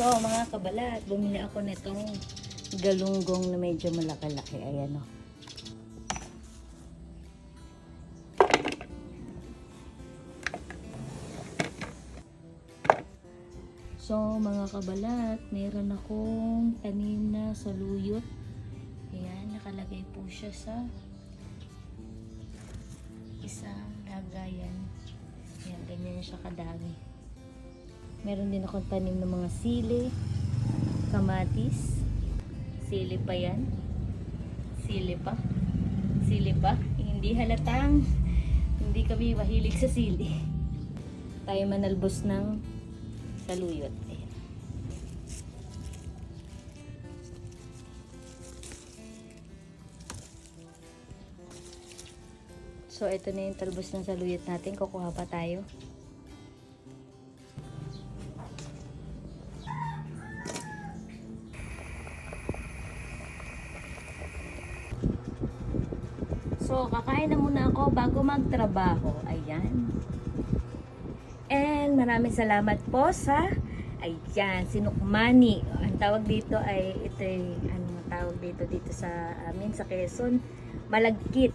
So, mga kabalat, bumili ako nitong galunggong na medyo malaki-laki. Ayan o. So, mga kabalat, meron akong tanim na saluyot. Ayan, nakalagay po siya sa isang lagayan. Ayan, ganyan siya kadami. Meron din akong tanim ng mga sili, kamatis, sili pa yan, sili pa, hindi halatang hindi kami mahilig sa sili. Tayo manalbos ng saluyot. Ayan. So, ito na yung talbos ng saluyot natin. Kukuha pa tayo. So, kakain na muna ako bago magtrabaho. Ayan. And maraming salamat po sa sinukmani. Ang tawag dito ay ito tawag dito sa amin sa Quezon, malagkit.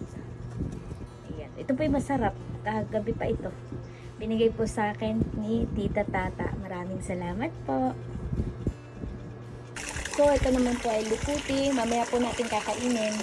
Ayan. Ito po yung masarap. Kagabi pa ito. Binigay po sa akin ni Tita Tata. Maraming salamat po. So, ito naman po ay luputi. Mamaya po natin kakainin.